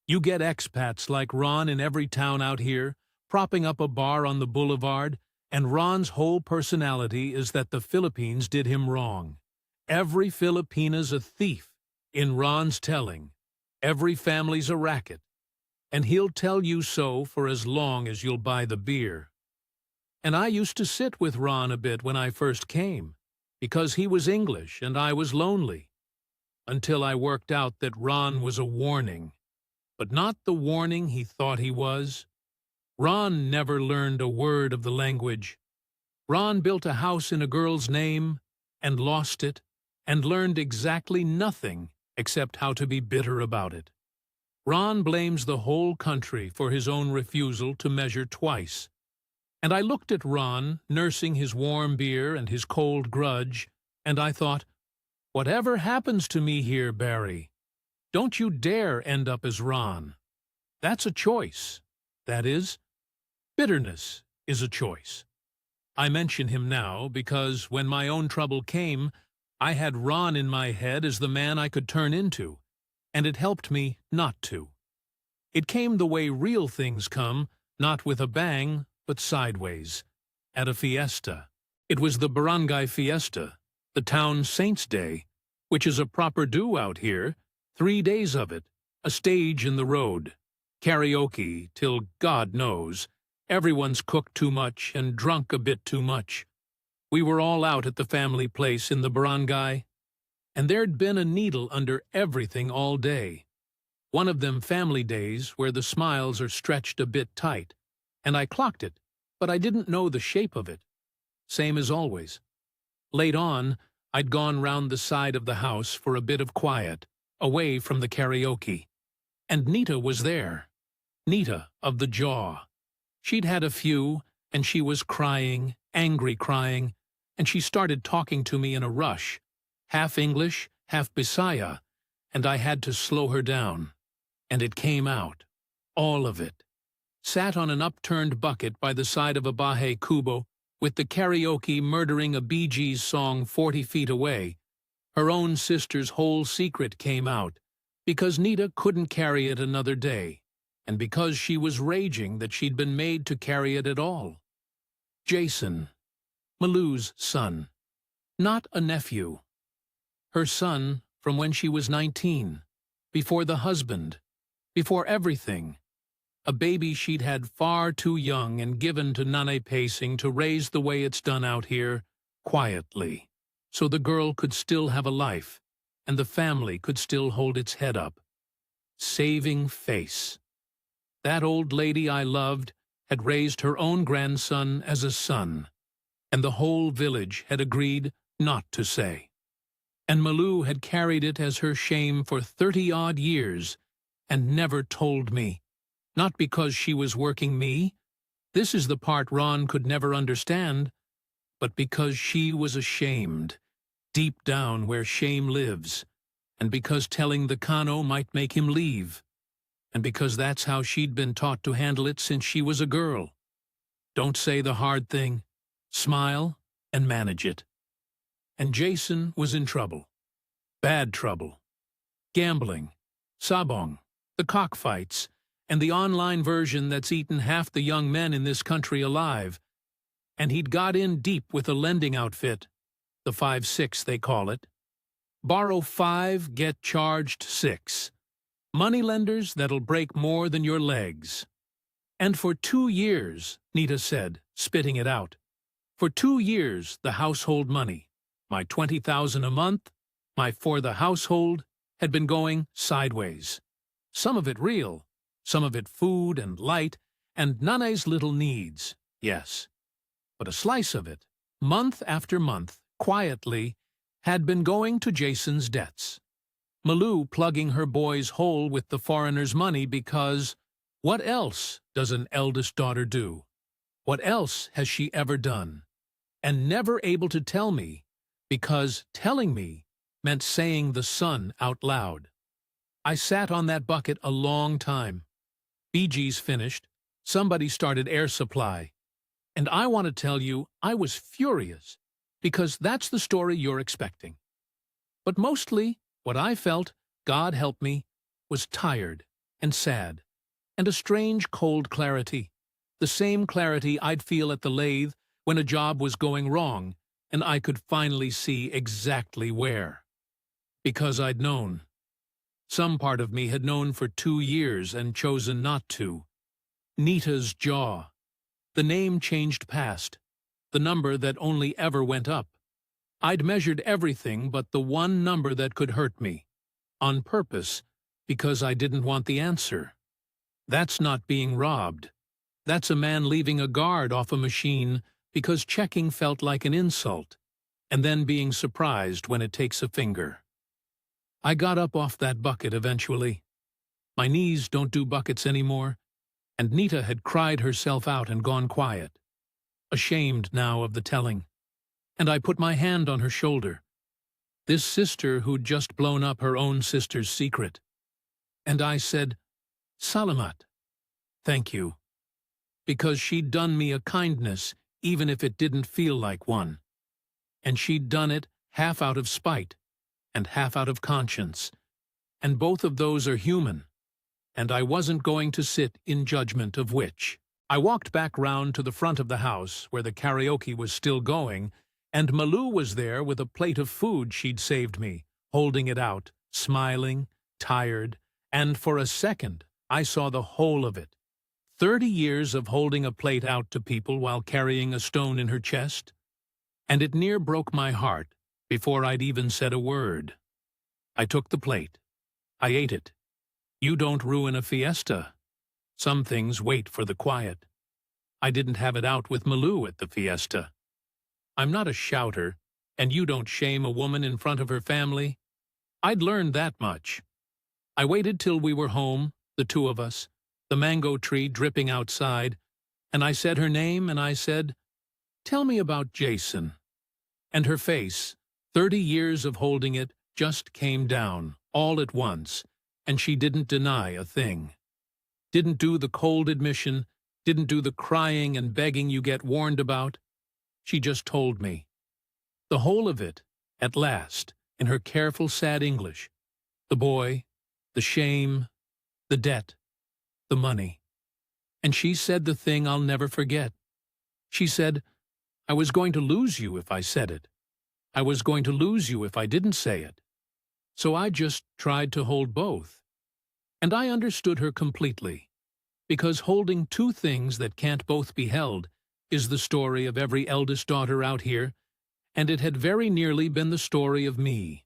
You get expats like Ron in every town out here, propping up a bar on the boulevard, and Ron's whole personality is that the Philippines did him wrong. Every Filipina's a thief, in Ron's telling. Every family's a racket. And he'll tell you so for as long as you'll buy the beer. And I used to sit with Ron a bit when I first came, because he was English and I was lonely, until I worked out that Ron was a warning, but not the warning he thought he was. Ron never learned a word of the language. Ron built a house in a girl's name and lost it and learned exactly nothing except how to be bitter about it. Ron blames the whole country for his own refusal to measure twice. And I looked at Ron, nursing his warm beer and his cold grudge, and I thought, whatever happens to me here, Barry, don't you dare end up as Ron. That's a choice. That is, bitterness is a choice. I mention him now because when my own trouble came, I had Ron in my head as the man I could turn into, and it helped me not to. It came the way real things come, not with a bang, but sideways, at a fiesta. It was the Barangay Fiesta, the town saint's day, which is a proper do out here, 3 days of it, a stage in the road, karaoke till God knows, everyone's cooked too much and drunk a bit too much. We were all out at the family place in the barangay, and there'd been a needle under everything all day. One of them family days where the smiles are stretched a bit tight, and I clocked it, but I didn't know the shape of it. Same as always. Late on, I'd gone round the side of the house for a bit of quiet, away from the karaoke. And Nita was there. Nita of the jaw. She'd had a few, and she was crying, angry crying, and she started talking to me in a rush, half English, half Bisaya, and I had to slow her down. And it came out. All of it. Sat on an upturned bucket by the side of a Bahay Kubo, with the karaoke murdering a Bee Gees song 40 feet away. Her own sister's whole secret came out, because Nita couldn't carry it another day, and because she was raging that she'd been made to carry it at all. Jason, Malou's son, not a nephew. Her son from when she was 19, before the husband, before everything. A baby she'd had far too young and given to Nane Pacing to raise the way it's done out here, quietly, so the girl could still have a life, and the family could still hold its head up. Saving face. That old lady I loved had raised her own grandson as a son, and the whole village had agreed not to say. And Malou had carried it as her shame for 30-odd years, and never told me. Not because she was working me, this is the part Ron could never understand, but because she was ashamed, deep down where shame lives, and because telling the Kano might make him leave, and because that's how she'd been taught to handle it since she was a girl. Don't say the hard thing, smile and manage it. And Jason was in trouble. Bad trouble. Gambling, sabong, the cockfights, and the online version that's eaten half the young men in this country alive. And he'd got in deep with a lending outfit, the 5-6 they call it. Borrow 5, get charged 6. Moneylenders that'll break more than your legs. And for 2 years, Nita said, spitting it out, for 2 years the household money, my $20,000 a month, my for the household, had been going sideways. Some of it real, some of it food and light, and Nana's little needs, yes. But a slice of it, month after month, quietly, had been going to Jason's debts. Malou plugging her boy's hole with the foreigner's money because what else does an eldest daughter do? What else has she ever done? And never able to tell me, because telling me meant saying the son out loud. I sat on that bucket a long time. Bee Gees finished, somebody started Air Supply. And I want to tell you, I was furious, because that's the story you're expecting. But mostly, what I felt, God help me, was tired and sad, and a strange cold clarity, the same clarity I'd feel at the lathe when a job was going wrong, and I could finally see exactly where. Because I'd known. Some part of me had known for 2 years and chosen not to. Nita's jaw. The name changed past. The number that only ever went up. I'd measured everything but the one number that could hurt me. On purpose, because I didn't want the answer. That's not being robbed. That's a man leaving a guard off a machine because checking felt like an insult, and then being surprised when it takes a finger. I got up off that bucket eventually. My knees don't do buckets anymore, and Nita had cried herself out and gone quiet, ashamed now of the telling. And I put my hand on her shoulder, this sister who'd just blown up her own sister's secret. And I said, Salamat, thank you, because she'd done me a kindness even if it didn't feel like one. And she'd done it half out of spite and half out of conscience, and both of those are human, and I wasn't going to sit in judgment of which. I walked back round to the front of the house where the karaoke was still going, and Malou was there with a plate of food she'd saved me, holding it out, smiling, tired, and for a second I saw the whole of it. 30 years of holding a plate out to people while carrying a stone in her chest, and it near broke my heart before I'd even said a word. I took the plate. I ate it. You don't ruin a fiesta. Some things wait for the quiet. I didn't have it out with Malou at the fiesta. I'm not a shouter, and you don't shame a woman in front of her family. I'd learned that much. I waited till we were home, the two of us, the mango tree dripping outside, and I said her name, and I said, "Tell me about Jason." And her face, 30 years of holding it, just came down, all at once, and she didn't deny a thing. Didn't do the cold admission, didn't do the crying and begging you get warned about. She just told me. The whole of it, at last, in her careful, sad English. The boy, the shame, the debt, the money. And she said the thing I'll never forget. She said, I was going to lose you if I said it. I was going to lose you if I didn't say it. So I just tried to hold both. And I understood her completely, because holding two things that can't both be held is the story of every eldest daughter out here, and it had very nearly been the story of me,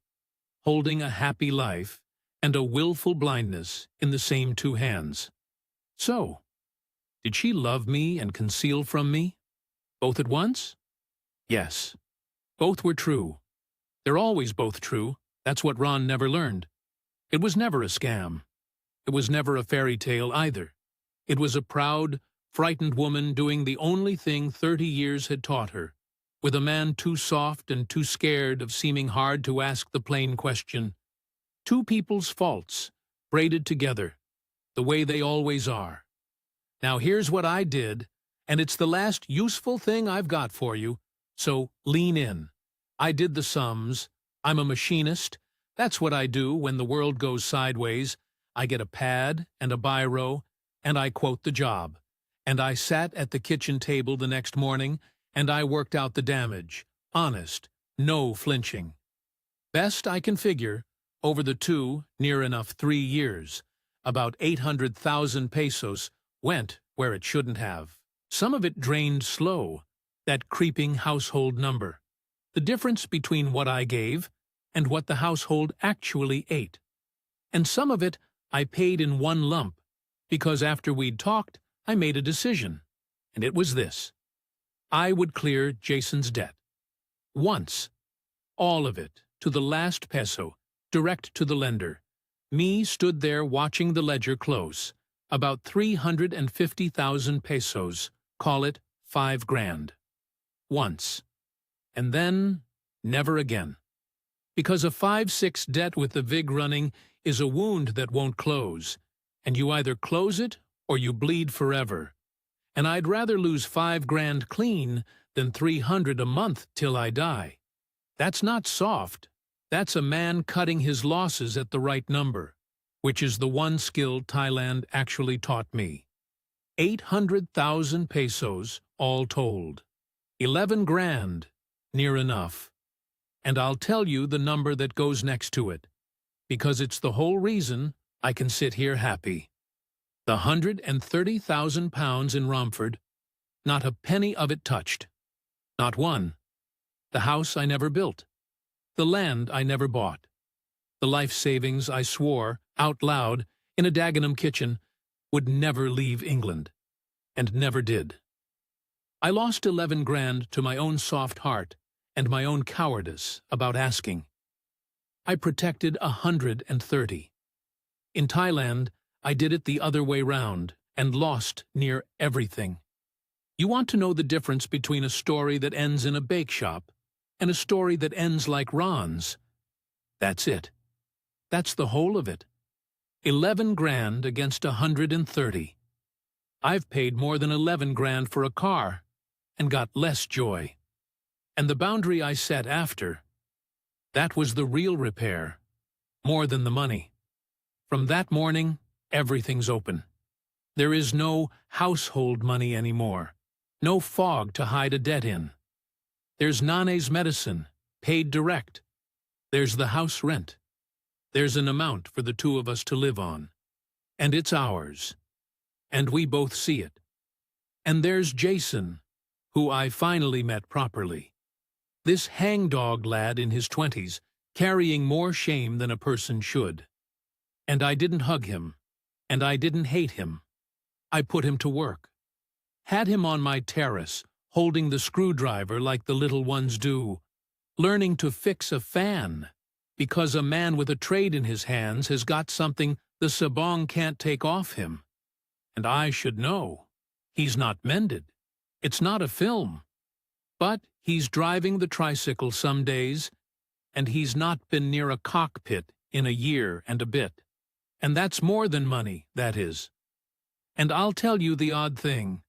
holding a happy life and a willful blindness in the same two hands. So, did she love me and conceal from me? Both at once? Yes. Both were true. They're always both true. That's what Ron never learned. It was never a scam. It was never a fairy tale either. It was a proud, frightened woman doing the only thing 30 years had taught her, with a man too soft and too scared of seeming hard to ask the plain question. Two people's faults, braided together, the way they always are. Now here's what I did, and it's the last useful thing I've got for you, so lean in. I did the sums. I'm a machinist. That's what I do when the world goes sideways. I get a pad and a biro, and I quote the job. And I sat at the kitchen table the next morning, and I worked out the damage. Honest, no flinching. Best I can figure, over the near enough 3 years, about 800,000 pesos went where it shouldn't have. Some of it drained slow, that creeping household number. The difference between what I gave and what the household actually ate. And some of it I paid in one lump, because after we'd talked, I made a decision, and it was this. I would clear Jason's debt. Once. All of it, to the last peso, direct to the lender. Me stood there watching the ledger close. About 350,000 pesos, call it 5 grand. Once. And then, never again. Because a 5-6 debt with the VIG running is a wound that won't close, and you either close it or you bleed forever. And I'd rather lose 5 grand clean than 300 a month till I die. That's not soft. That's a man cutting his losses at the right number, which is the one skill Thailand actually taught me. 800,000 pesos, all told. 11 grand, near enough. And I'll tell you the number that goes next to it, because it's the whole reason I can sit here happy. The 130,000 pounds in Romford, not a penny of it touched. Not one. The house I never built. The land I never bought. The life savings I swore, out loud, in a Dagenham kitchen, would never leave England. And never did. I lost 11 grand to my own soft heart and my own cowardice about asking. I protected 130. In Thailand, I did it the other way round and lost near everything. You want to know the difference between a story that ends in a bake shop and a story that ends like Ron's? That's it. That's the whole of it. 11 grand against 130. I've paid more than 11 grand for a car and got less joy. And the boundary I set after, that was the real repair, more than the money. From that morning, everything's open. There is no household money anymore, no fog to hide a debt in. There's Nane's medicine, paid direct. There's the house rent. There's an amount for the two of us to live on. And it's ours. And we both see it. And there's Jason, who I finally met properly. This hangdog lad in his 20s, carrying more shame than a person should. And I didn't hug him, and I didn't hate him. I put him to work. Had him on my terrace, holding the screwdriver like the little ones do, learning to fix a fan, because a man with a trade in his hands has got something the sabong can't take off him. And I should know. He's not mended. It's not a film. But he's driving the tricycle some days, and he's not been near a cockpit in a year and a bit. And that's more than money, that is. And I'll tell you the odd thing.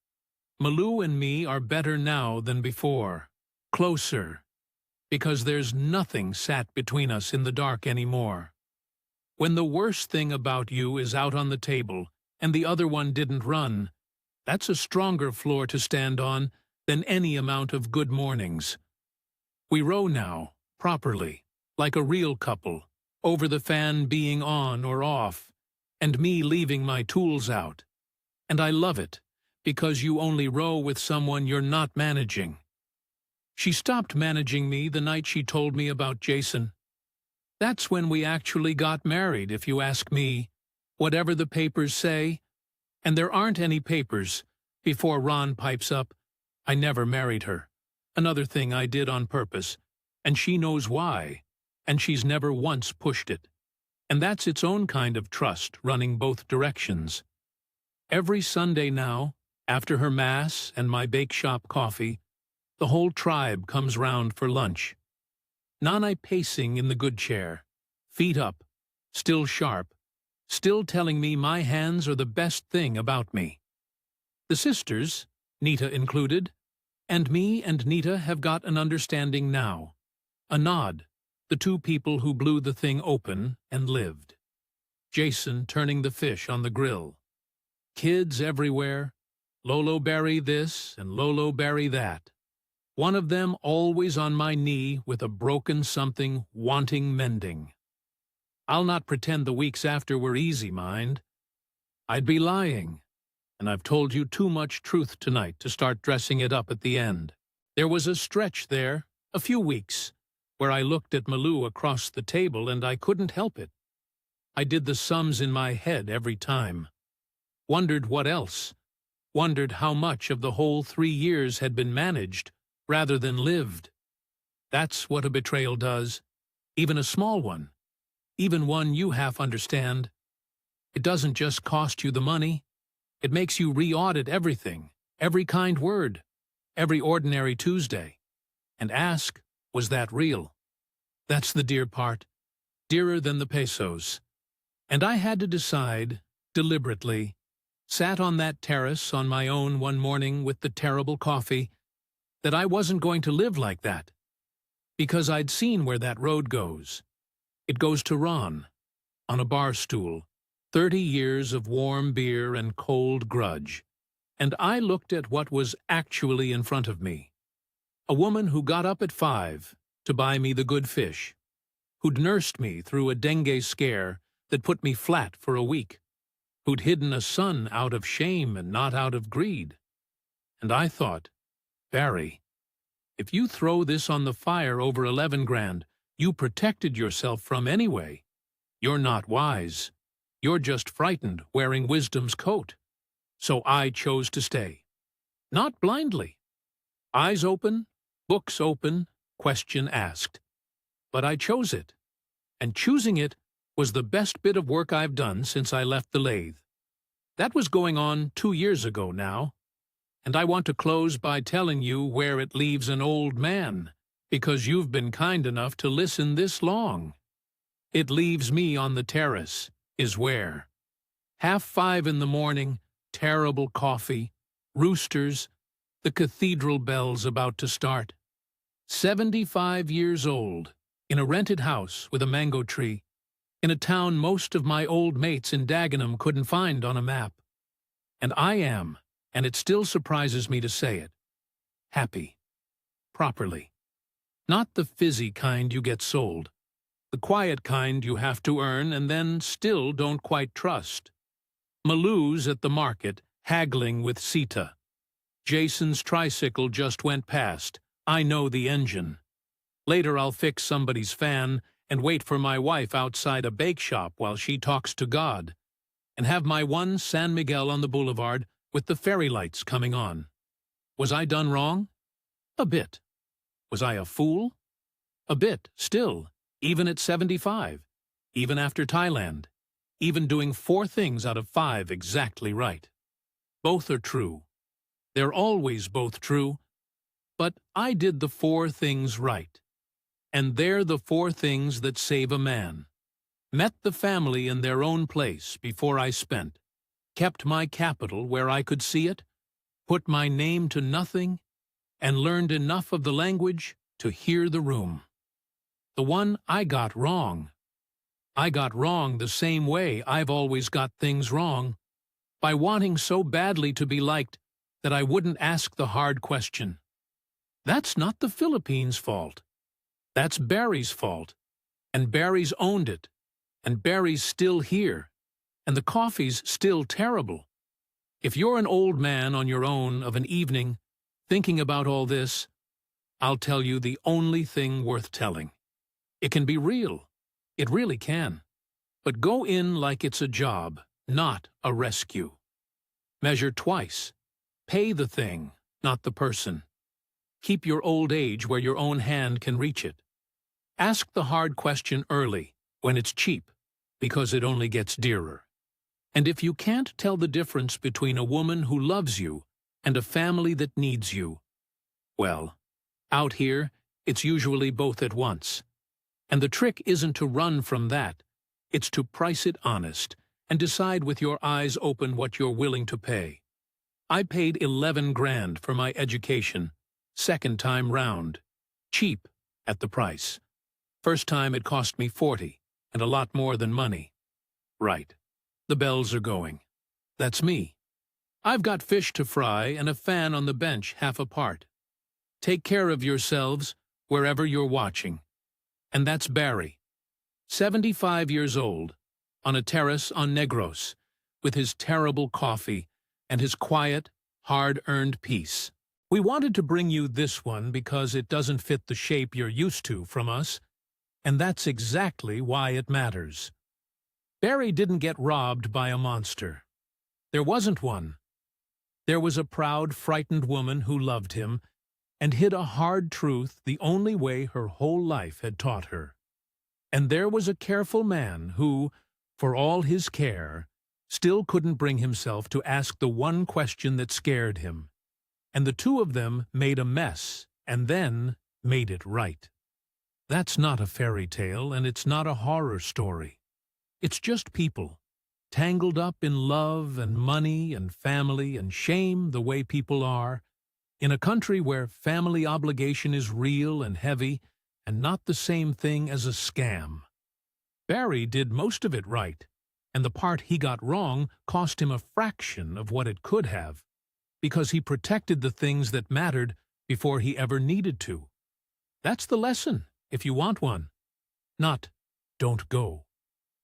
Malou and me are better now than before. Closer. Because there's nothing sat between us in the dark anymore. When the worst thing about you is out on the table, and the other one didn't run, that's a stronger floor to stand on than any amount of good mornings. We row now, properly, like a real couple, over the fan being on or off, and me leaving my tools out. And I love it, because you only row with someone you're not managing. She stopped managing me the night she told me about Jason. That's when we actually got married, if you ask me, whatever the papers say. And there aren't any papers. Before Ron pipes up, I never married her. Another thing I did on purpose, and she knows why, and she's never once pushed it. And that's its own kind of trust, running both directions. Every Sunday now, after her mass and my bake shop coffee, the whole tribe comes round for lunch. Nana pacing in the good chair, feet up, still sharp, still telling me my hands are the best thing about me. The sisters, Nita included, and me and Nita have got an understanding now. A nod, the two people who blew the thing open and lived. Jason turning the fish on the grill. Kids everywhere, Lolo Berry this and Lolo Berry that. One of them always on my knee with a broken something wanting mending. I'll not pretend the weeks after were easy, mind. I'd be lying, and I've told you too much truth tonight to start dressing it up at the end. There was a stretch there, a few weeks, where I looked at Malou across the table and I couldn't help it. I did the sums in my head every time. Wondered what else. wondered how much of the whole 3 years had been managed rather than lived. That's what a betrayal does, even a small one, even one you half understand. It doesn't just cost you the money, it makes you re-audit everything, every kind word, every ordinary Tuesday, and ask, was that real? That's the dear part, dearer than the pesos. And I had to decide, deliberately, sat on that terrace on my own one morning with the terrible coffee, that I wasn't going to live like that. Because I'd seen where that road goes. It goes to Ron, on a bar stool, 30 years of warm beer and cold grudge. And I looked at what was actually in front of me. A woman who got up at 5 to buy me the good fish, who'd nursed me through a dengue scare that put me flat for a week, who'd hidden a son out of shame and not out of greed. And I thought, Barry, if you throw this on the fire over 11 grand, you protected yourself from anyway. You're not wise. You're just frightened, wearing wisdom's coat. So I chose to stay. Not blindly. Eyes open, books open, question asked. But I chose it. And choosing it was the best bit of work I've done since I left the lathe. That was going on 2 years ago now. And I want to close by telling you where it leaves an old man, because you've been kind enough to listen this long. It leaves me on the terrace, is where. 5:30 in the morning, terrible coffee, roosters, the cathedral bells about to start. 75 years old, in a rented house with a mango tree, in a town most of my old mates in Dagenham couldn't find on a map. And I am, and it still surprises me to say it, happy. Properly. Not the fizzy kind you get sold. The quiet kind you have to earn and then still don't quite trust. Maloo's at the market, haggling with Sita. Jason's tricycle just went past. I know the engine. Later I'll fix somebody's fan and wait for my wife outside a bake shop while she talks to God, and have my one San Miguel on the boulevard with the fairy lights coming on. Was I done wrong? A bit. Was I a fool? A bit, still, even at 75, even after Thailand, even doing 4 things out of 5 exactly right. Both are true. They're always both true. But I did the 4 things right. And they're the 4 things that save a man. Met the family in their own place before I spent. Kept my capital where I could see it. Put my name to nothing. And learned enough of the language to hear the room. The one I got wrong. I got wrong the same way I've always got things wrong. By wanting so badly to be liked that I wouldn't ask the hard question. That's not the Philippines' fault. That's Barry's fault. And Barry's owned it. And Barry's still here. And the coffee's still terrible. If you're an old man on your own of an evening, thinking about all this, I'll tell you the only thing worth telling. It can be real. It really can. But go in like it's a job, not a rescue. Measure twice. Pay the thing, not the person. Keep your old age where your own hand can reach it. Ask the hard question early, when it's cheap, because it only gets dearer. And if you can't tell the difference between a woman who loves you and a family that needs you, well, out here, it's usually both at once. And the trick isn't to run from that. It's to price it honest and decide with your eyes open what you're willing to pay. I paid 11 grand for my education, second time round. Cheap at the price. First time it cost me 40, and a lot more than money. Right. The bells are going. That's me. I've got fish to fry and a fan on the bench half apart. Take care of yourselves wherever you're watching. And that's Barry, 75 years old, on a terrace on Negros, with his terrible coffee and his quiet, hard-earned peace. We wanted to bring you this one because it doesn't fit the shape you're used to from us, and that's exactly why it matters. Barry didn't get robbed by a monster. There wasn't one. There was a proud, frightened woman who loved him and hid a hard truth the only way her whole life had taught her. And there was a careful man who, for all his care, still couldn't bring himself to ask the one question that scared him. And the two of them made a mess and then made it right. That's not a fairy tale, and it's not a horror story. It's just people, tangled up in love and money and family and shame the way people are, in a country where family obligation is real and heavy and not the same thing as a scam. Barry did most of it right, and the part he got wrong cost him a fraction of what it could have, because he protected the things that mattered before he ever needed to. That's the lesson, if you want one. Not, don't go.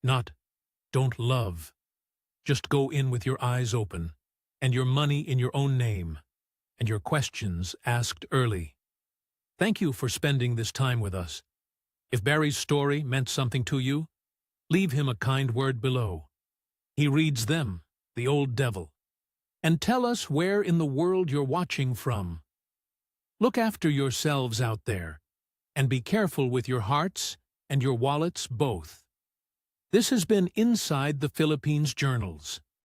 Not, don't love. Just go in with your eyes open, and your money in your own name, and your questions asked early. Thank you for spending this time with us. If Barry's story meant something to you, leave him a kind word below. He reads them, the old devil. And tell us where in the world you're watching from. Look after yourselves out there, and be careful with your hearts and your wallets both. This has been Inside the Philippines Journals.